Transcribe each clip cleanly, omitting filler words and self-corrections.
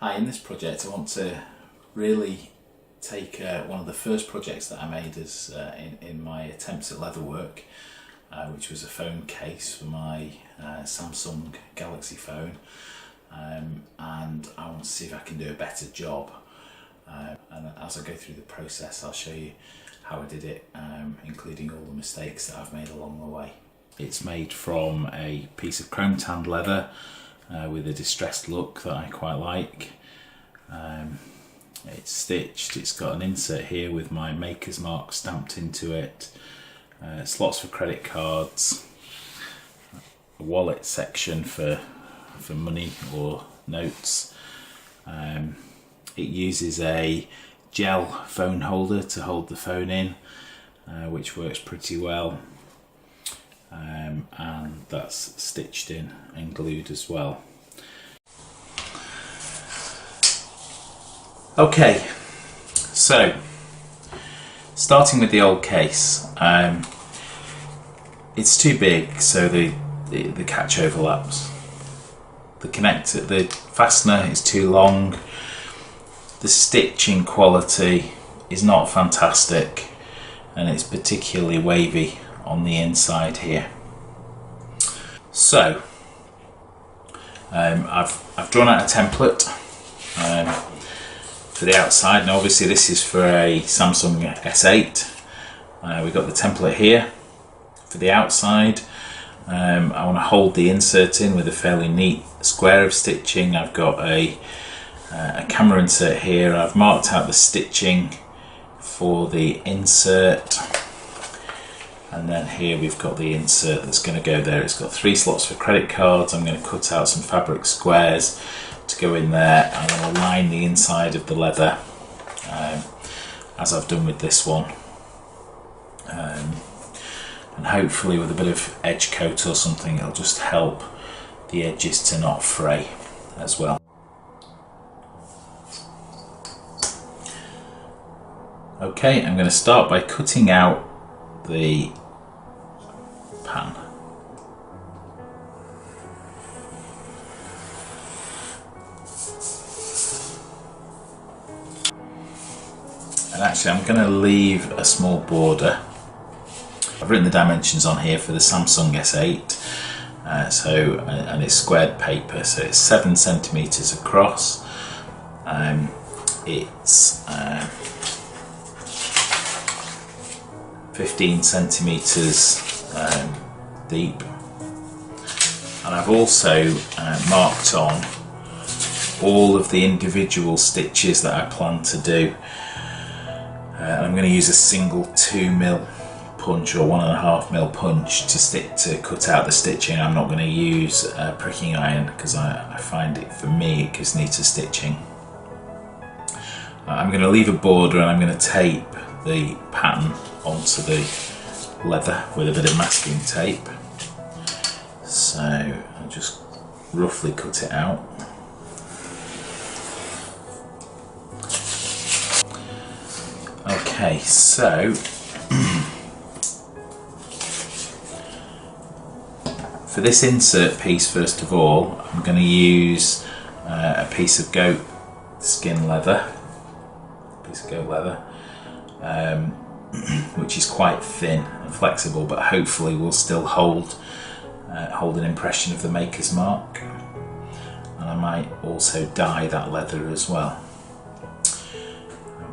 Hi, in this project I want to really take one of the first projects that I made as in my attempts at leatherwork, which was a phone case for my Samsung Galaxy phone, and I want to see if I can do a better job. And as I go through the process I'll show you how I did it, including all the mistakes that I've made along the way. It's made from a piece of chrome tanned leather with a distressed look that I quite like. It's stitched, it's got an insert here with my maker's mark stamped into it, slots for credit cards, a wallet section for money or notes. It uses a gel phone holder to hold the phone in, which works pretty well. And that's stitched in and glued as well. Okay, so starting with the old case, it's too big, so the catch overlaps. The fastener is too long. The stitching quality is not fantastic, and it's particularly wavy on the inside here. So I've drawn out a template for the outside, and obviously this is for a Samsung S8. We've got the template here for the outside. I want to hold the insert in with a fairly neat square of stitching. I've got a camera insert here. I've marked out the stitching for the insert. And then here we've got the insert that's going to go there. It's got 3 slots for credit cards. I'm going to cut out some fabric squares to go in there. I'm going to line the inside of the leather, as I've done with this one. And hopefully with a bit of edge coat or something, it'll just help the edges to not fray as well. Okay, I'm going to start by cutting out the pan. And actually I'm going to leave a small border. I've written the dimensions on here for the Samsung S8, and it's squared paper, so it's 7 centimeters across. It's 15 centimeters deep, and I've also marked on all of the individual stitches that I plan to do. And I'm going to use a single 2mm punch or 1.5mm punch to cut out the stitching. I'm not going to use a pricking iron because I find it, for me, it gives neater stitching. I'm going to leave a border, and I'm going to tape the pattern onto the leather with a bit of masking tape. So I'll just roughly cut it out. Okay, so for this insert piece, first of all, I'm going to use a piece of goat skin leather, which is quite thin and flexible, but hopefully will still hold an impression of the maker's mark. And I might also dye that leather as well.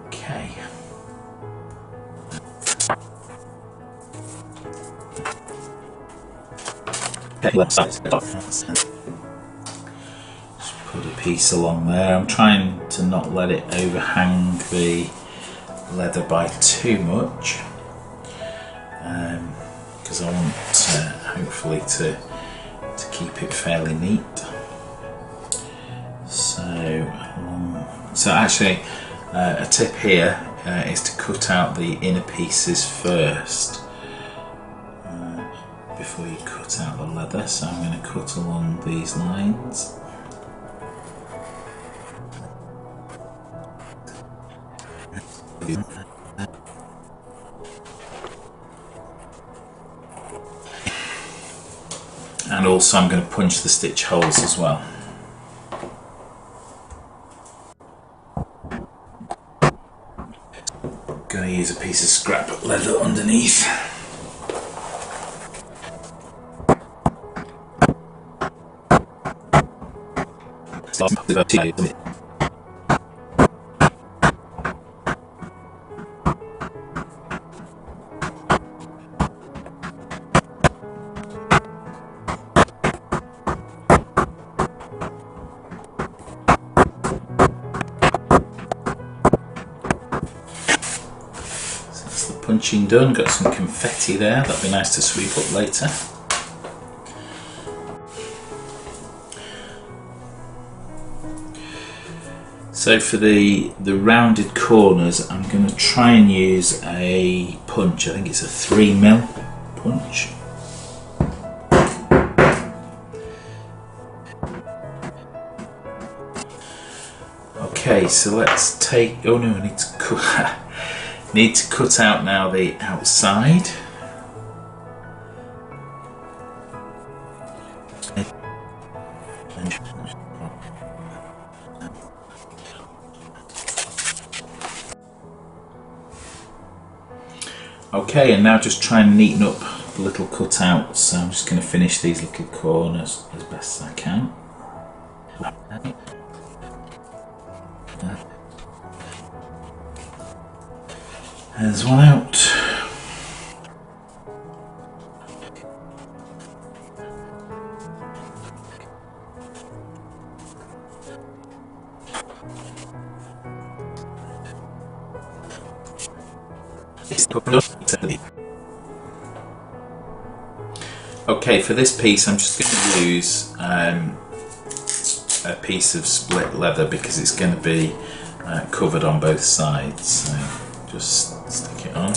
Okay. Just put a piece along there. I'm trying to not let it overhang the leather by too much, because I want hopefully to keep it fairly neat. So actually a tip here is to cut out the inner pieces first before you cut out the leather. So I'm going to cut along these lines. And also I'm going to punch the stitch holes as well. going to use a piece of scrap leather underneath. Punching done, got some confetti there, that'd be nice to sweep up later. So for the rounded corners, I'm going to try and use a punch. I think it's a 3mm punch. Okay, so let's take, oh no, I need to cut, need to cut out now the outside. Okay, and now just try and neaten up the little cutouts. So I'm just going to finish these little corners as best as I can. There's one out. Okay, for this piece I'm just going to use a piece of split leather because it's going to be covered on both sides. So just stick it on.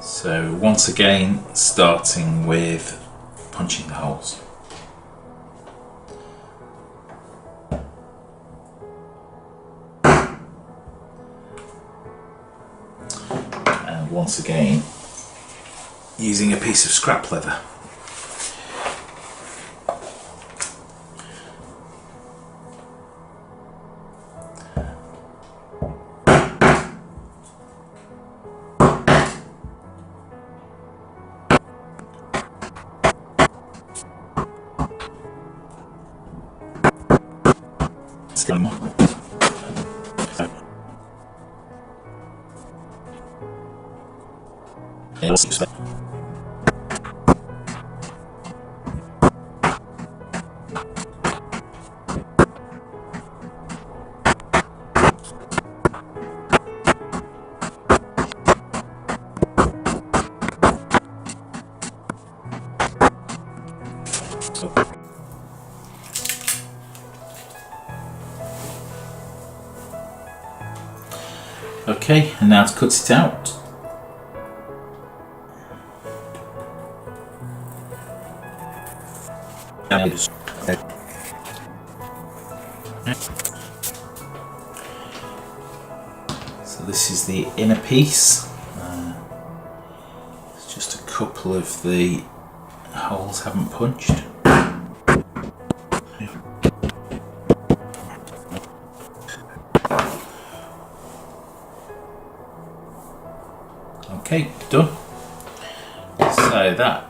So once again, starting with punching the holes. And once again, using a piece of scrap leather. Okay, and now to cut it out. So this is the inner piece. It's just a couple of the holes haven't punched. Okay, done. So that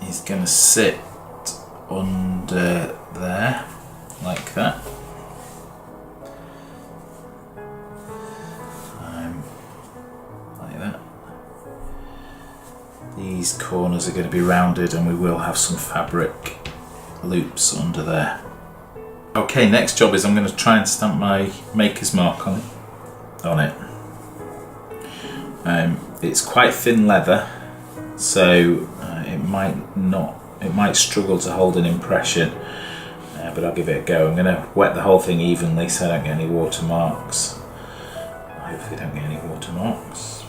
is going to sit under there, like that. Like that. These corners are going to be rounded and we will have some fabric loops under there. Okay, next job is I'm going to try and stamp my maker's mark on it. It's quite thin leather, so it might struggle to hold an impression, but I'll give it a go. I'm going to wet the whole thing evenly so I don't get any watermarks. Hopefully don't get any watermarks.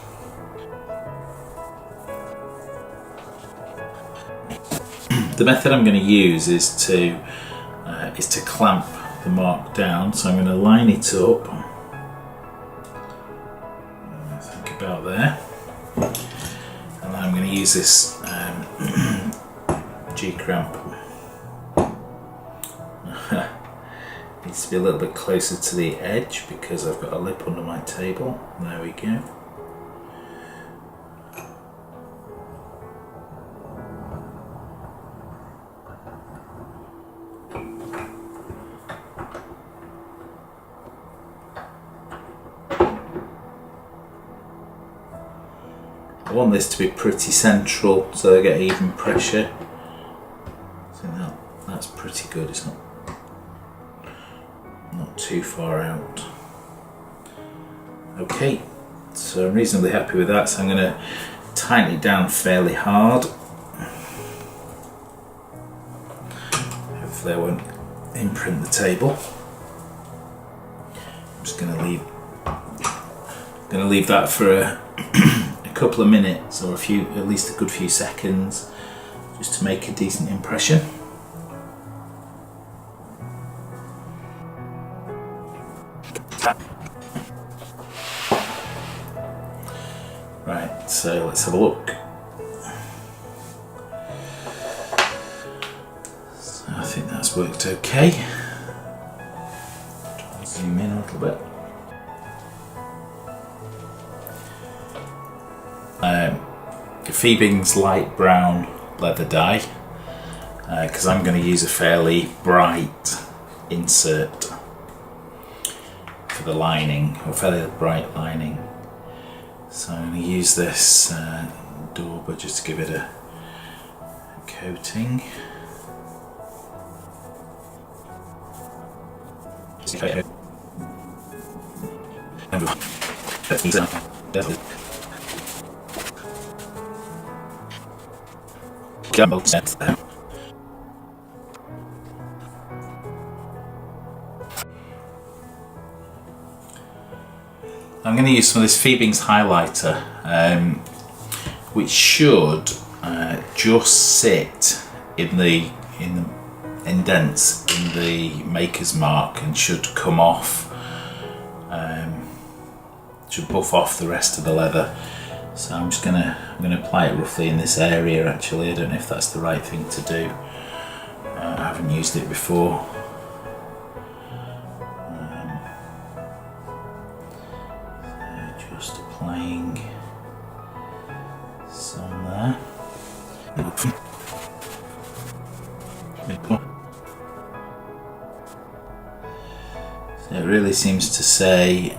The method I'm going to use is to clamp the mark down. So I'm going to line it up. I think about there, and then I'm going to use this G-cramp. Needs to be a little bit closer to the edge because I've got a lip under my table. There we go. I want this to be pretty central so I get even pressure. I think that's pretty good. It's not too far out. Okay, so I'm reasonably happy with that, so I'm going to tighten it down fairly hard. Hopefully I won't imprint the table. I'm just going to leave that for a couple of minutes, or at least a good few seconds, just to make a decent impression. Right, so let's have a look. So I think that's worked okay. Try and zoom in a little bit. Fiebing's light brown leather dye, because I'm going to use a fairly bright insert for the lining, or fairly bright lining. So I'm going to use this Dauber just to give it a coating. I'm going to use some of this Fiebing's highlighter, which should just sit in the indents in the maker's mark and should come off, should buff off the rest of the leather. So I'm just gonna apply it roughly in this area. Actually, I don't know if that's the right thing to do. I haven't used it before. So just applying some there. So it really seems to say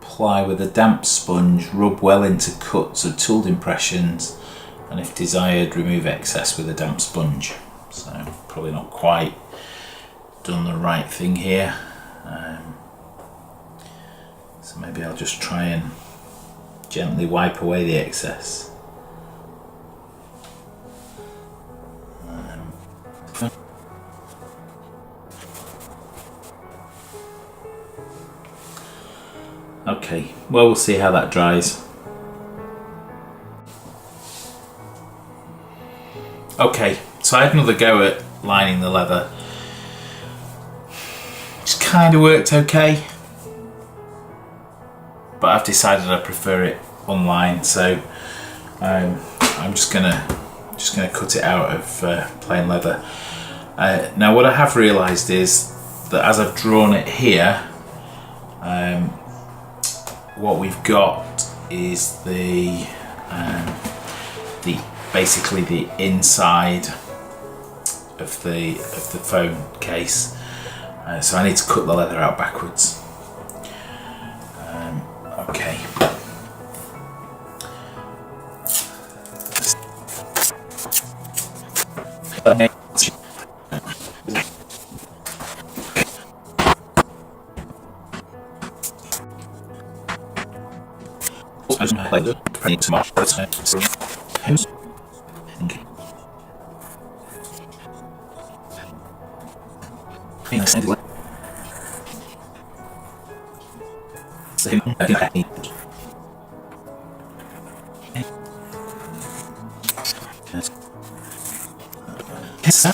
apply with a damp sponge, rub well into cuts or tooled impressions, and if desired remove excess with a damp sponge. So probably not quite done the right thing here, so maybe I'll just try and gently wipe away the excess. Okay, well, we'll see how that dries. Okay, so I had another go at lining the leather. It's kind of worked okay, but I've decided I prefer it unlined, so I'm just gonna cut it out of plain leather. Now, what I have realised is that as I've drawn it here, what we've got is basically the inside of the phone case. So I need to cut the leather out backwards. Okay. So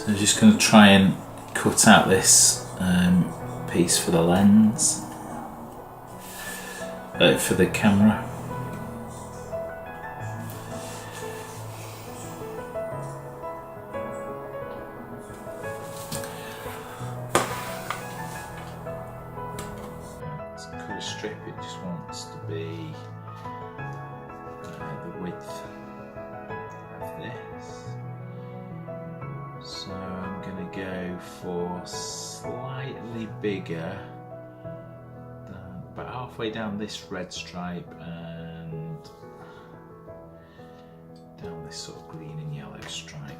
I'm just going to try and cut out this piece for the lens, for the camera. Let's cut a strip, it just wants to be the width of this. So I'm going to go for slightly bigger, about halfway down this red stripe and down this sort of green and yellow stripe.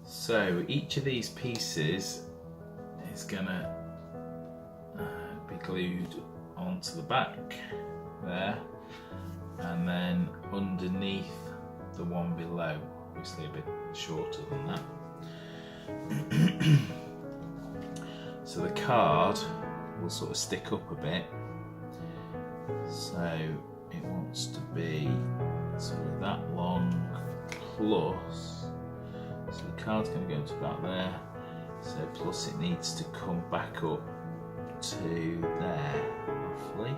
So each of these pieces is going to be glued onto the back there, and then underneath the one below, obviously a bit shorter than that. So the card will sort of stick up a bit, so it wants to be sort of that long plus, so the card's going to go to about there, so plus it needs to come back up to there roughly,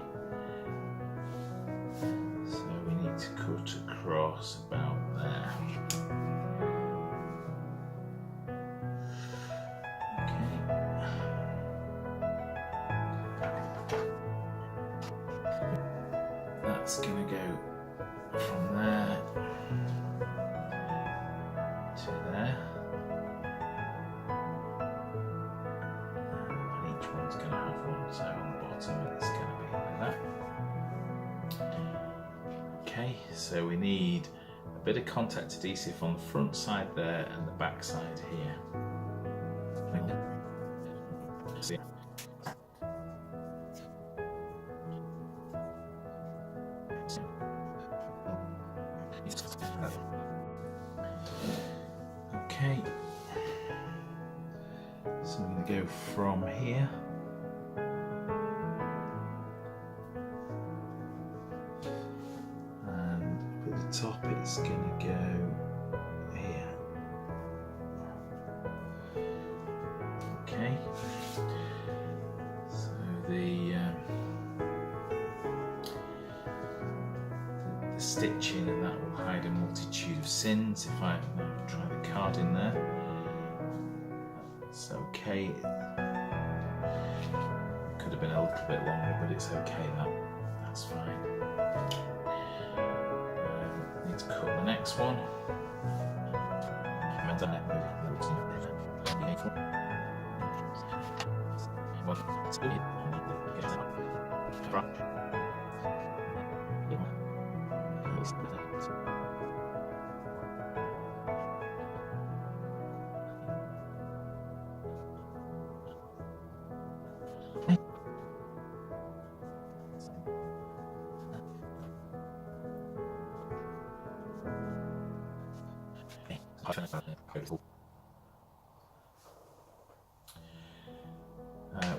so we need to cut across about there. That's going to go from there to there, and each one's going to have one, so on the bottom it's going to be like that. Okay, so we need a bit of contact adhesive on the front side there and the back side here. Okay, so I'm going to go from here and at the top it's going to go here. Okay, so the stitching and that will hide a multitude of sins. If I try the card in there, it's okay. Could have been a little bit longer, but it's okay. That's fine. Need to cut the next one.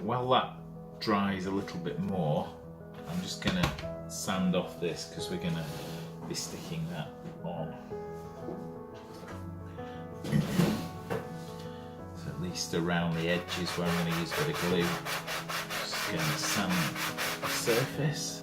While that dries a little bit more, I'm just going to sand off this because we're going to be sticking that on. So at least around the edges where I'm going to use a bit of glue, just going to sand the surface.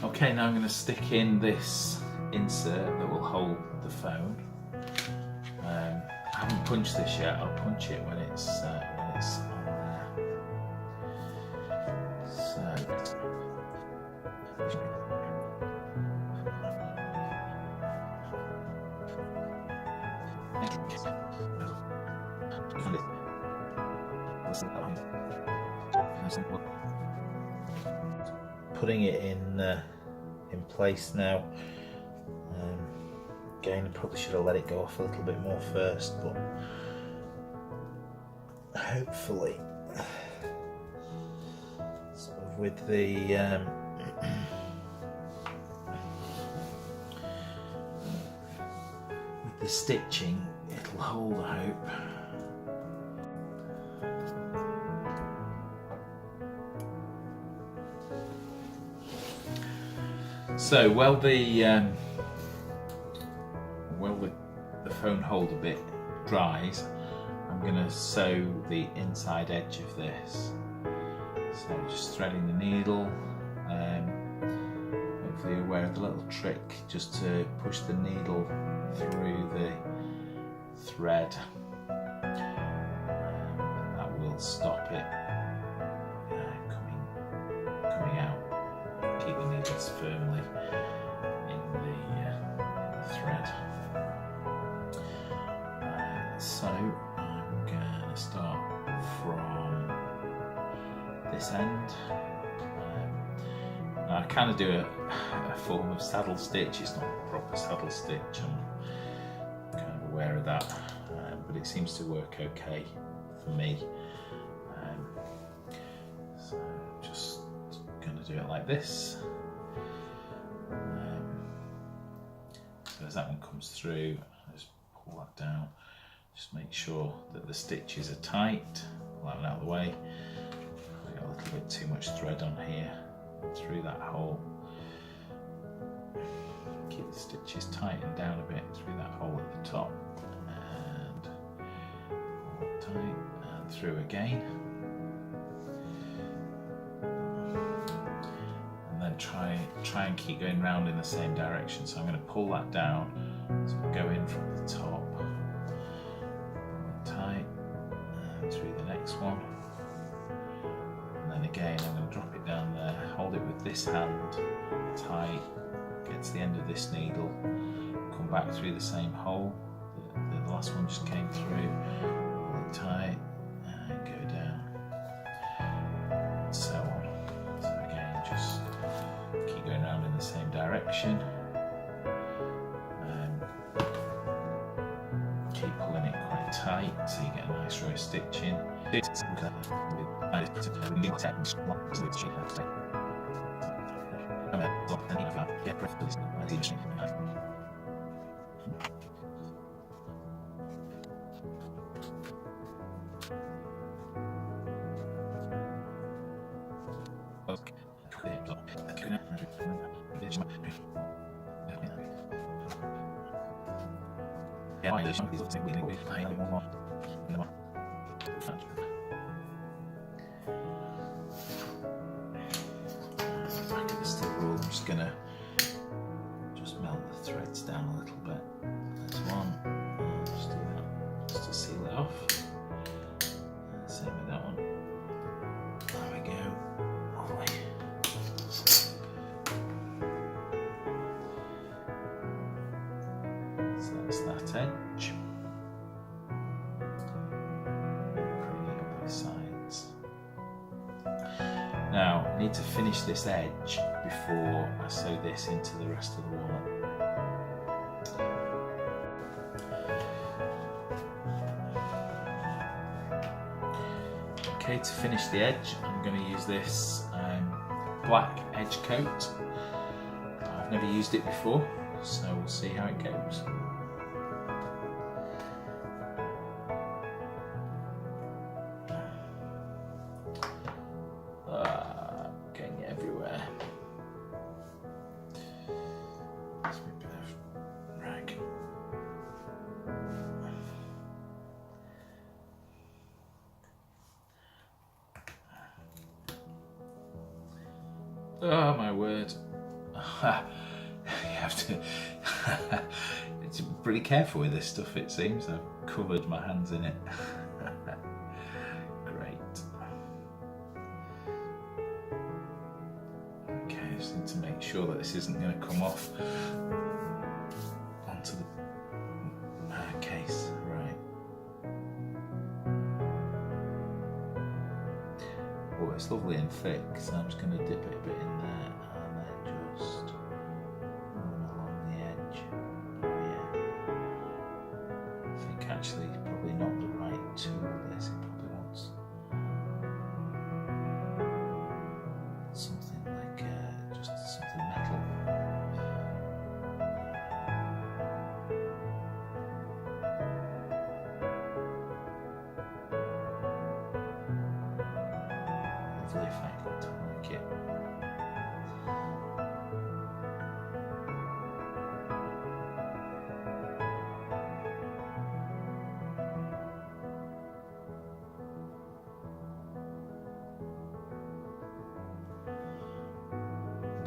Okay, now I'm going to stick in this insert that will hold the phone. I haven't punched this yet. I'll punch it when it's on there. So. Putting it in place now. Again, I probably should have let it go off a little bit more first, but hopefully, sort of with the with the stitching, it'll hold, I hope. So while the phone holder bit dries, I'm going to sew the inside edge of this. So just threading the needle. Hopefully you're aware of the little trick just to push the needle through the thread. That will stop it coming out. Keep the needles firmly in the thread. So I'm going to start from this end. Now I kind of do a form of saddle stitch. It's not a proper saddle stitch, I'm kind of aware of that, but it seems to work okay for me. So just going to do it like this. So as that one comes through, I just pull that down. Just make sure that the stitches are tight. Pull that one out of the way. I've got a little bit too much thread on here through that hole. Keep the stitches tightened down a bit through that hole at the top, and tight, and through again. Then try and keep going round in the same direction. So I'm going to pull that down, so go in from the top, pull it tight, and through the next one, and then again I'm going to drop it down there, hold it with this hand tight, get to the end of this needle, come back through the same hole the last one just came through, pull it tight, and go down, and so on. So again, just keep going around in the same direction, keep pulling it quite tight so you get a nice row of stitching. Back at the stitch rule, I'm just gonna melt the threads down a little bit. There's one, just do that, just to seal it off. Same with that one. There we go. Lovely. So that's that edge. Pretty neat on both sides. Now, I need to finish this edge before I sew this into the rest of the wallet. Okay, to finish the edge, I'm going to use this black edge coat. I've never used it before, so we'll see how it goes. Getting everywhere. Let's be a bit of rag. Oh my word. You have to it's pretty careful with this stuff, it seems. I've covered my hands in it. Great. Okay, I just need to make sure that this isn't going to come off onto the case. but it's lovely and thick, so I'm just going to dip it a bit in there and then just run along the edge. Oh yeah. I think actually probably not the right tool this, it probably wants something like just something metal. Lovely effect, I like it.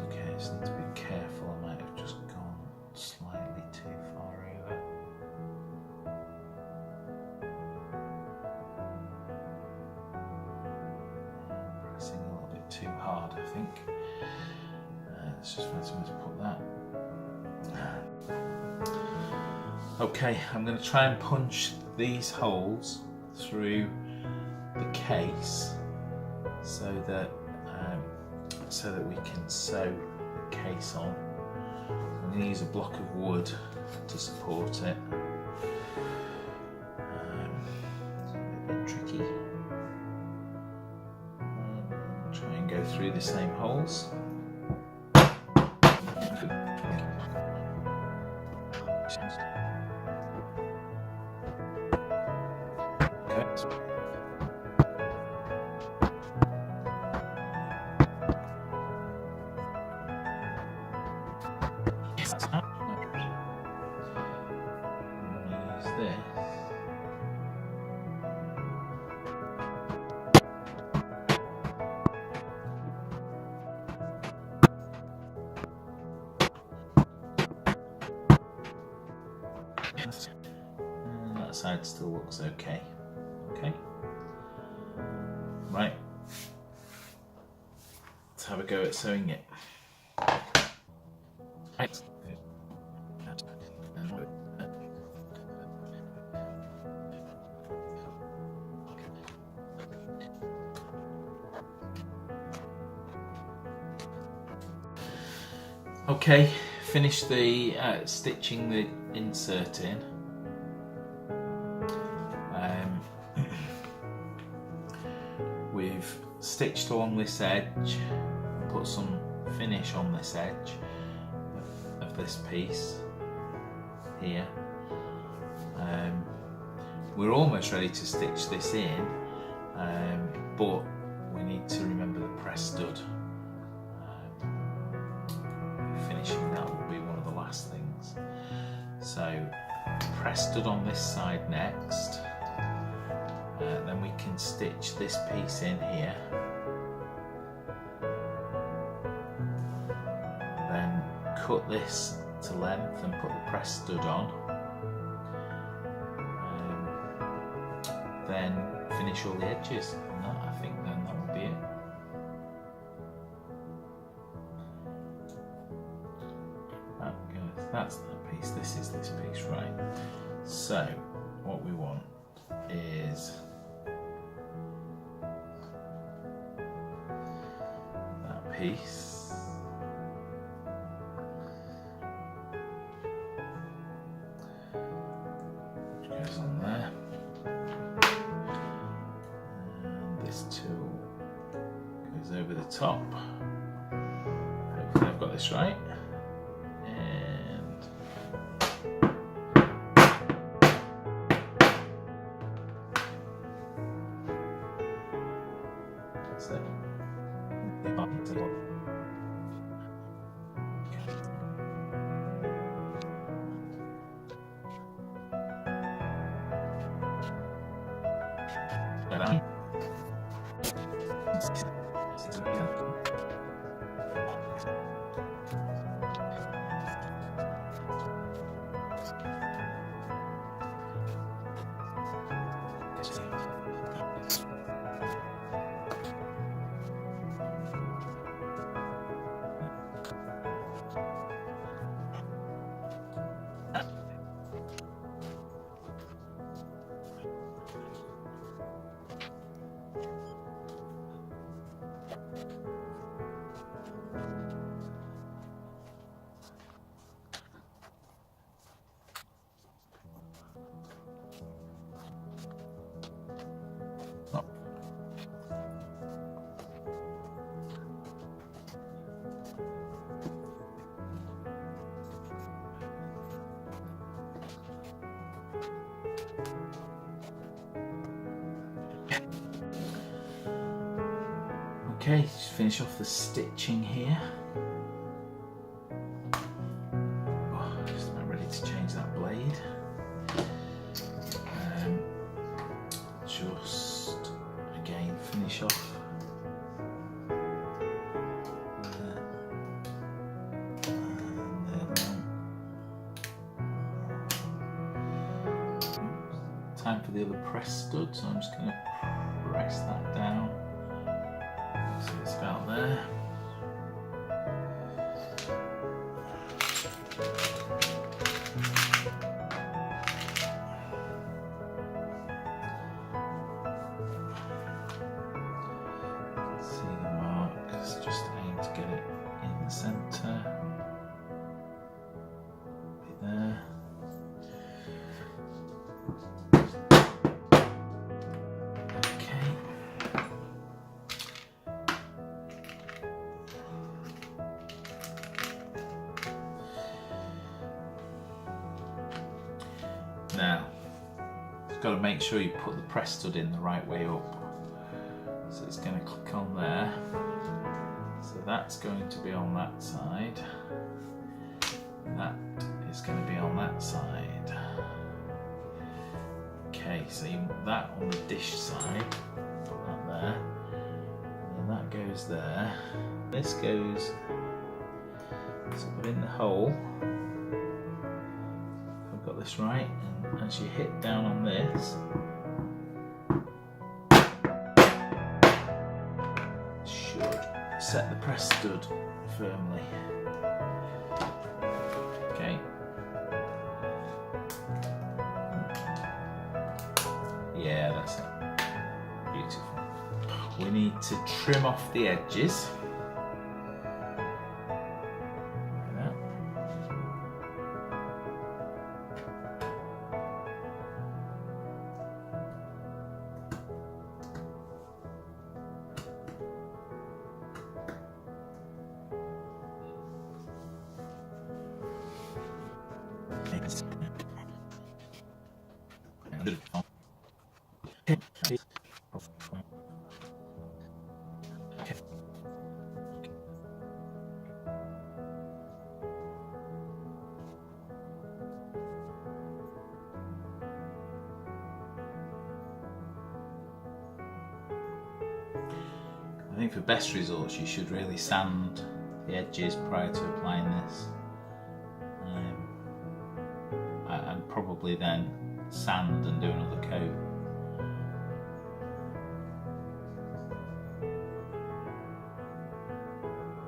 Okay, I just need to be careful, I might have just gone slightly too far over. Pressing a little bit too hard, I think. Let's just find somewhere to put that. Okay, I'm going to try and punch these holes through the case so that we can sew the case on. I'm going to use a block of wood to support it. It's a bit tricky. Try and go through the same holes. Use this. And that side still looks okay. Okay. Right. Let's have a go at sewing it. Right. Okay, finish the stitching the insert in. We've stitched along this edge, put some finish on this edge of this piece here. We're almost ready to stitch this in, but we need to remember the press stud. Finishing that will be one of the last things. So press stud on this side next. Then we can stitch this piece in here. Then cut this to length and put the press stud on. Then finish all the edges. And that, I think then that will be it. That's that piece, this is this piece, right? So what we want is that piece. Which goes on there. And this tool goes over the top. Hopefully I've got this right. Okay, just finish off the stitching here. Oh, just about ready to change that blade. Just again finish off there. And the other one. Time for the other press stud, so I'm just going to press that down. So it's about there. See the marks, just aim to get it in the centre. Be there. Now, you've got to make sure you put the press stud in the right way up. So it's going to click on there. So that's going to be on that side. And that is going to be on that side. Okay, so you want that on the dish side. Put that there. And then that goes there. This goes sort of in the hole. I've got this right. As you hit down on this, it should set the press stud firmly. Okay. Yeah, that's it. Beautiful. We need to trim off the edges. I think for best results you should really sand the edges prior to applying this. And probably then sand and do another coat.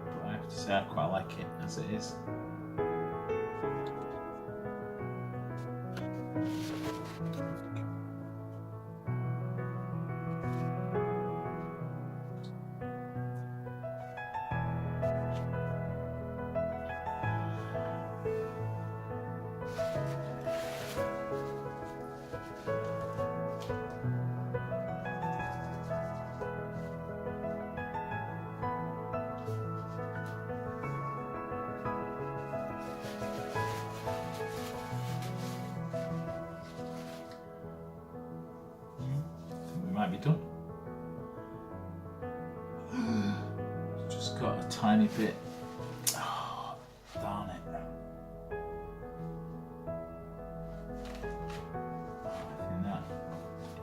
But I have to say I quite like it as it is. Might be done. Just got a tiny bit. Oh, darn it. I think that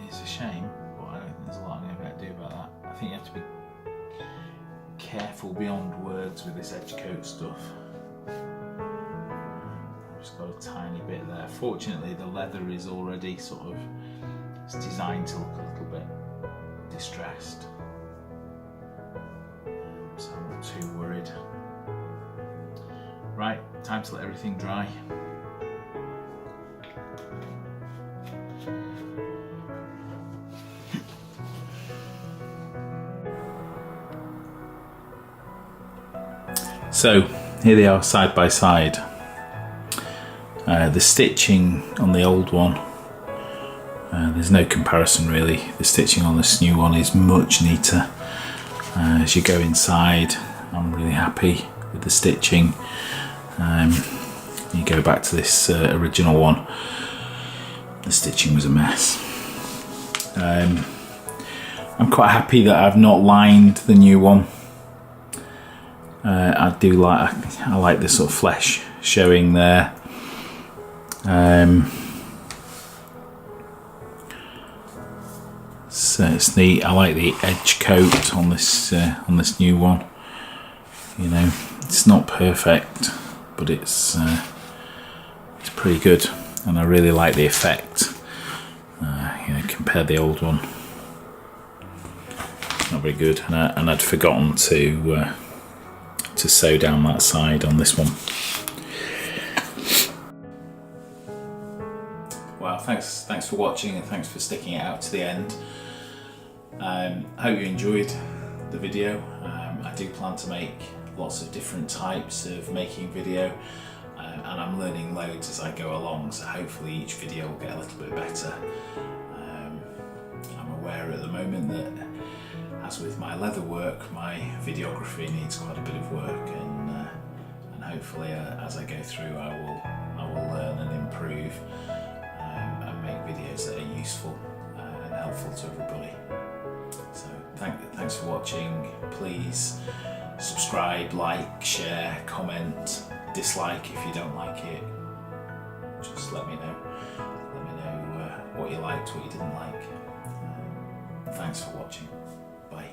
is a shame, but I don't think there's a lot I'm going to be able to do about that. I think you have to be careful beyond words with this edge coat stuff. I've just got a tiny bit there. Fortunately, the leather is already sort of, it's designed to look a little bit distressed, so I'm not too worried. Right, time to let everything dry. So here they are side by side. The stitching on the old one, there's no comparison really. The stitching on this new one is much neater. As you go inside, I'm really happy with the stitching. You go back to this original one, the stitching was a mess. I'm quite happy that I've not lined the new one. I like the sort of flesh showing there. So it's neat. I like the edge coat on this new one. You know, it's not perfect, but it's pretty good, and I really like the effect. You know, compare the old one. Not very good, and I'd forgotten to sew down that side on this one. Well, thanks for watching, and thanks for sticking it out to the end. I hope you enjoyed the video. I do plan to make lots of different types of making video, and I'm learning loads as I go along, so hopefully each video will get a little bit better. I'm aware at the moment that, as with my leather work, my videography needs quite a bit of work, and hopefully as I go through I will learn and improve, and make videos that are useful and helpful to everybody. So thanks for watching. Please subscribe, like, share, comment, dislike if you don't like it. Just let me know. Let me know what you liked, what you didn't like. Thanks for watching. Bye.